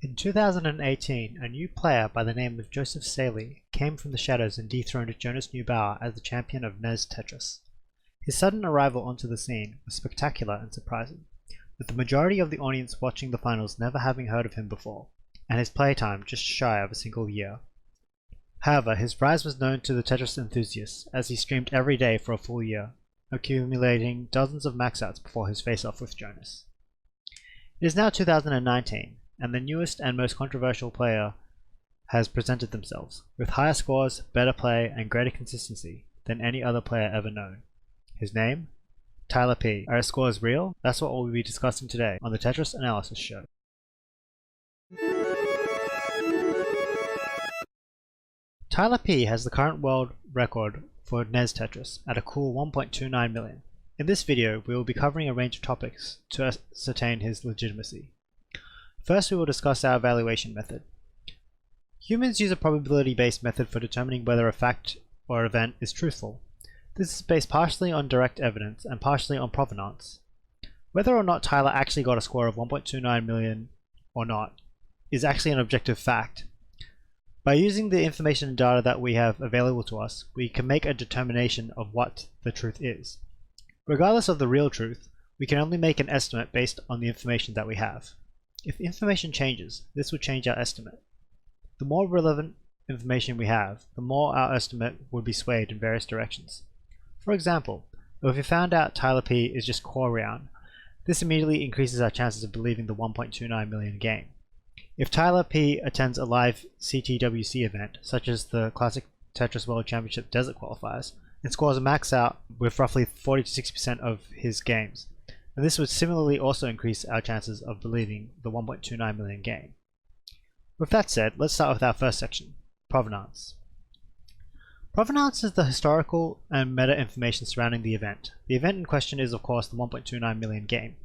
In 2018, a new player by the name of Joseph Saley came from the shadows and dethroned Jonas Neubauer as the champion of NES Tetris. His sudden arrival onto the scene was spectacular and surprising, with the majority of the audience watching the finals never having heard of him before, and his playtime just shy of a single year. However, his rise was known to the Tetris enthusiasts as he streamed every day for a full year, accumulating dozens of max-outs before his face-off with Jonas. It is now 2019, and the newest and most controversial player has presented themselves, with higher scores, better play, and greater consistency than any other player ever known. His name? TylerP. Are his scores real? That's what we'll be discussing today on the Tetris Analysis Show. TylerP has the current world record for NES Tetris at a cool 1.29 million. In this video, we will be covering a range of topics to ascertain his legitimacy. First, we will discuss our evaluation method. Humans use a probability-based method for determining whether a fact or event is truthful. This is based partially on direct evidence and partially on provenance. Whether or not Tyler actually got a score of 1.29 million or not is actually an objective fact. By using the information and data that we have available to us, we can make a determination of what the truth is. Regardless of the real truth, we can only make an estimate based on the information that we have. If information changes, this would change our estimate. The more relevant information we have, the more our estimate would be swayed in various directions. For example, if we found out TylerP is just Koryan, this immediately increases our chances of believing the 1.29 million game. If TylerP attends a live CTWC event, such as the Classic Tetris World Championship Desert Qualifiers, and scores a max out with roughly 40 to 60% of his games, and this would similarly also increase our chances of believing the 1.29 million game. With that said, let's start with our first section, provenance. Provenance is the historical and meta information surrounding the event. The event in question is of course the 1.29 million game,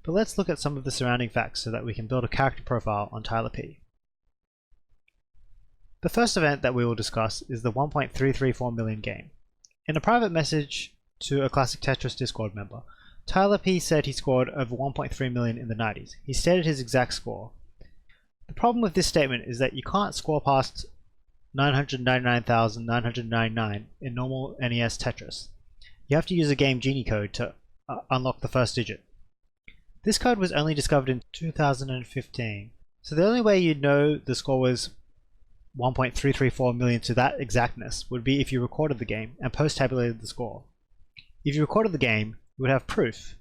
but let's look at some of the surrounding facts so that we can build a character profile on TylerP. The first event that we will discuss is the 1.334 million game. In a private message to a Classic Tetris Discord member, TylerP said he scored over 1.3 million in the 90s. He stated his exact score. The problem with this statement is that you can't score past 999,999 in normal NES Tetris. You have to use a Game Genie code to unlock the first digit. This code was only discovered in 2015, so the only way you'd know the score was 1.334 million to that exactness would be if you recorded the game and post-tabulated the score. If you recorded the game, you would have proof.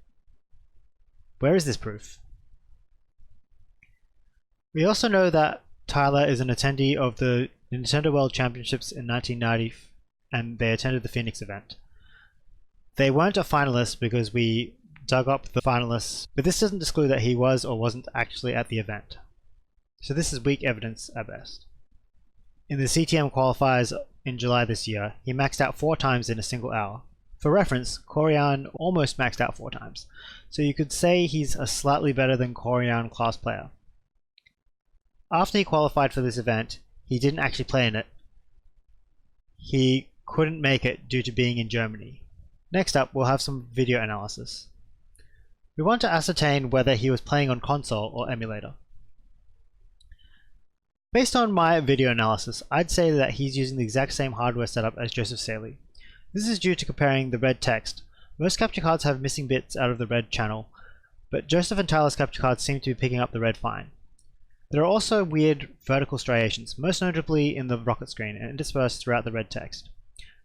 Where is this proof? We also know that Tyler is an attendee of the Nintendo World Championships in 1990 and they attended the Phoenix event. They weren't a finalist because we dug up the finalists, but this doesn't disclose that he was or wasn't actually at the event. So this is weak evidence at best. In the CTM qualifiers in July this year, he maxed out 4 times in a single hour. For reference, Koryan almost maxed out 4 times, so you could say he's a slightly better than Koryan class player. After he qualified for this event, he didn't actually play in it. He couldn't make it due to being in Germany. Next up, we'll have some video analysis. We want to ascertain whether he was playing on console or emulator. Based on my video analysis, I'd say that he's using the exact same hardware setup as Joseph Saley. This is due to comparing the red text. Most capture cards have missing bits out of the red channel, but Joseph and Tyler's capture cards seem to be picking up the red fine. There are also weird vertical striations, most notably in the rocket screen and interspersed throughout the red text.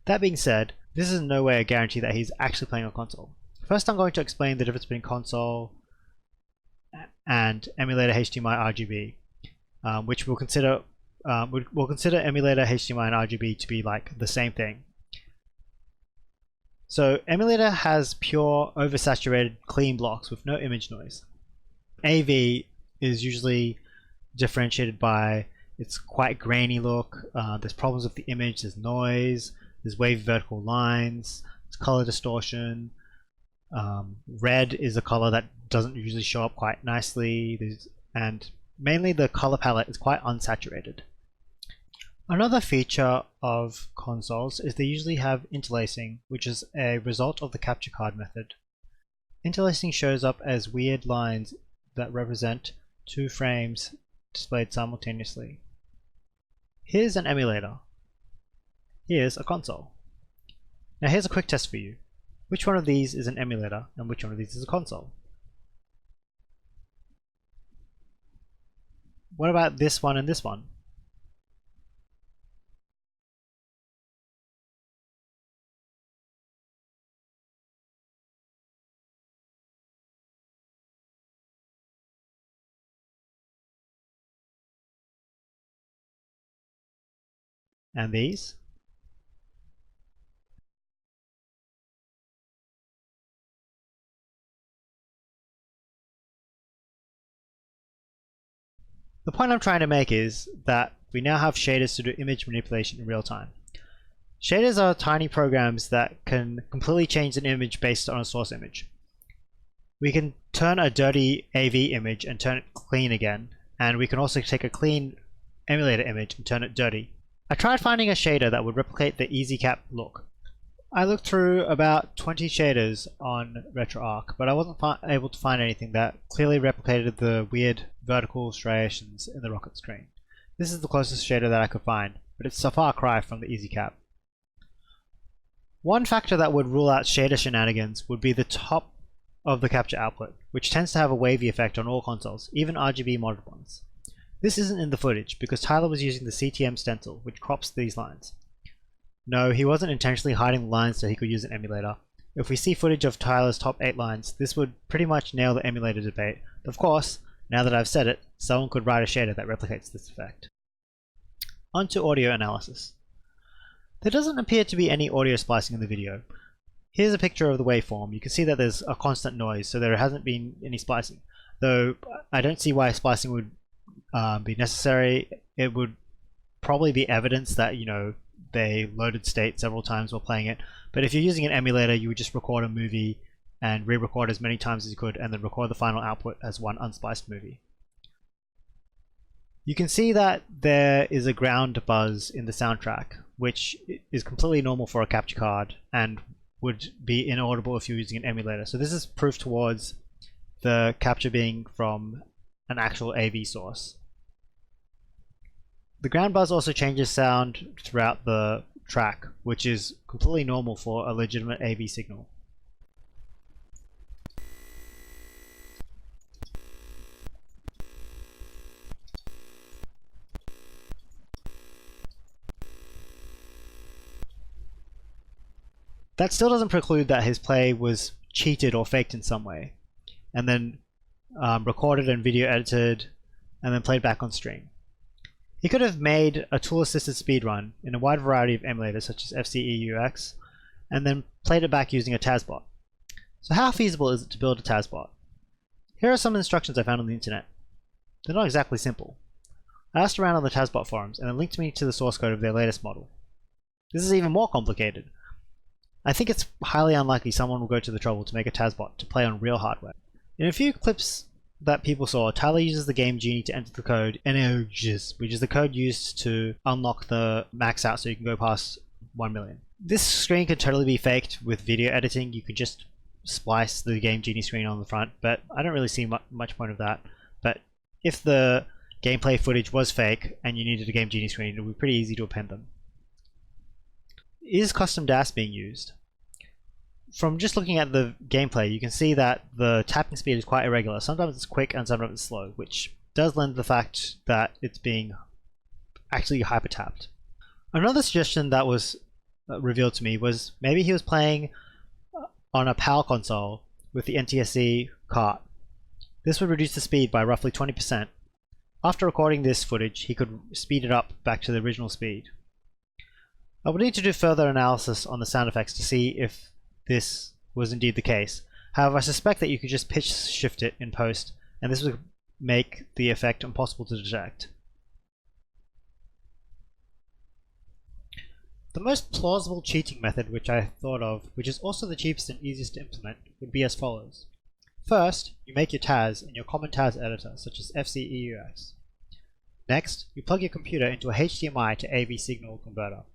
That being said, this is in no way a guarantee that he's actually playing on console. First, I'm going to explain the difference between console and emulator HDMI RGB, which we'll consider emulator HDMI and RGB to be like the same thing. So emulator has pure oversaturated clean blocks with no image noise. AV is usually differentiated by its quite grainy look. There's problems with the image, there's noise, there's wavy vertical lines, there's color distortion. Red is a color that doesn't usually show up quite nicely, and mainly the color palette is quite unsaturated. Another feature of consoles is they usually have interlacing, which is a result of the capture card method. Interlacing shows up as weird lines that represent 2 frames displayed simultaneously. Here's an emulator. Here's a console. Now here's a quick test for you. Which one of these is an emulator and which one of these is a console? What about this one and this one? And these? The point I'm trying to make is that we now have shaders to do image manipulation in real time. Shaders are tiny programs that can completely change an image based on a source image. We can turn a dirty AV image and turn it clean again, and we can also take a clean emulator image and turn it dirty. I tried finding a shader that would replicate the EasyCap look. I looked through about 20 shaders on RetroArch, but I wasn't able to find anything that clearly replicated the weird vertical striations in the rocket screen. This is the closest shader that I could find, but it's a far cry from the EasyCap. One factor that would rule out shader shenanigans would be the top of the capture output, which tends to have a wavy effect on all consoles, even RGB modded ones. This isn't in the footage because Tyler was using the CTM stencil, which crops these lines. No, he wasn't intentionally hiding the lines so he could use an emulator. If we see footage of Tyler's top 8 lines, this would pretty much nail the emulator debate. But of course, now that I've said it, someone could write a shader that replicates this effect. On to audio analysis. There doesn't appear to be any audio splicing in the video. Here's a picture of the waveform. You can see that there's a constant noise, so there hasn't been any splicing. Though I don't see why splicing would be necessary. It would probably be evidence that, they loaded state several times while playing it. But if you're using an emulator, you would just record a movie and re-record as many times as you could, and then record the final output as one unspliced movie. You can see that there is a ground buzz in the soundtrack, which is completely normal for a capture card and would be inaudible if you're using an emulator. So this is proof towards the capture being from an actual AV source. The ground buzz also changes sound throughout the track, which is completely normal for a legitimate AV signal. That still doesn't preclude that his play was cheated or faked in some way, and then recorded and video edited, and then played back on stream. He could have made a tool-assisted speedrun in a wide variety of emulators such as FCEUX, and then played it back using a TASBot. So how feasible is it to build a TASBot? Here are some instructions I found on the internet. They're not exactly simple. I asked around on the TASBot forums, and it linked me to the source code of their latest model. This is even more complicated. I think it's highly unlikely someone will go to the trouble to make a TASBot to play on real hardware. In a few clips that people saw, Tyler uses the Game Genie to enter the code NOGs, which is the code used to unlock the max out so you can go past 1 million. This screen could totally be faked with video editing. You could just splice the Game Genie screen on the front, but I don't really see much point of that. But if the gameplay footage was fake and you needed a Game Genie screen, it would be pretty easy to append them. Is custom DAS being used? From just looking at the gameplay, you can see that the tapping speed is quite irregular. Sometimes it's quick and sometimes it's slow, which does lend the fact that it's being actually hyper tapped. Another suggestion that was revealed to me was maybe he was playing on a PAL console with the NTSC cart. This would reduce the speed by roughly 20%. After recording this footage, he could speed it up back to the original speed. I would need to do further analysis on the sound effects to see if this was indeed the case. However, I suspect that you could just pitch shift it in post, and this would make the effect impossible to detect. The most plausible cheating method which I thought of, which is also the cheapest and easiest to implement, would be as follows. First, you make your TAS in your common TAS editor, such as FCEUX. Next, you plug your computer into a HDMI to AV signal converter.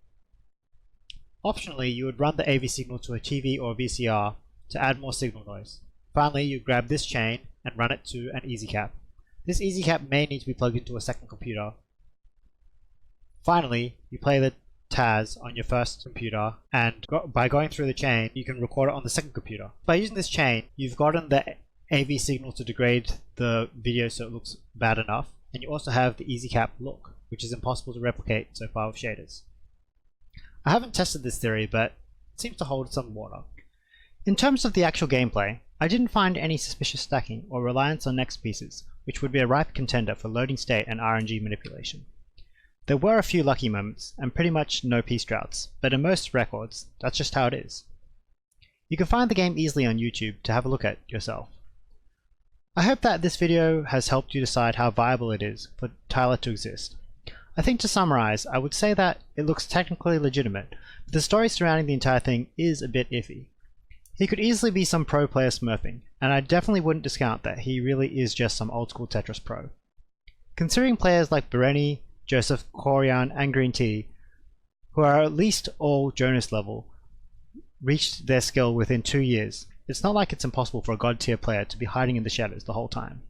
Optionally, you would run the AV signal to a TV or a VCR to add more signal noise. Finally, you grab this chain and run it to an EasyCap. This easy cap may need to be plugged into a second computer. Finally, you play the TAS on your first computer, and by going through the chain, you can record it on the second computer. By using this chain, you've gotten the AV signal to degrade the video so it looks bad enough, and you also have the easy cap look, which is impossible to replicate so far with shaders. I haven't tested this theory, but it seems to hold some water. In terms of the actual gameplay, I didn't find any suspicious stacking or reliance on next pieces, which would be a ripe contender for loading state and RNG manipulation. There were a few lucky moments, and pretty much no piece droughts, but in most records, that's just how it is. You can find the game easily on YouTube to have a look at yourself. I hope that this video has helped you decide how viable it is for Tyler to exist. I think to summarize, I would say that it looks technically legitimate, but the story surrounding the entire thing is a bit iffy. He could easily be some pro player smurfing, and I definitely wouldn't discount that he really is just some old school Tetris pro. Considering players like Bereni, Joseph, Koryan, and Green Tea, who are at least all Jonas level, reached their skill within 2 years, it's not like it's impossible for a god tier player to be hiding in the shadows the whole time.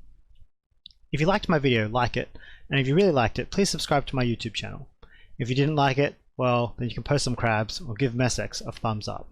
If you liked my video, like it, and if you really liked it, please subscribe to my YouTube channel. If you didn't like it, well, then you can post some crabs or give Messex a thumbs up.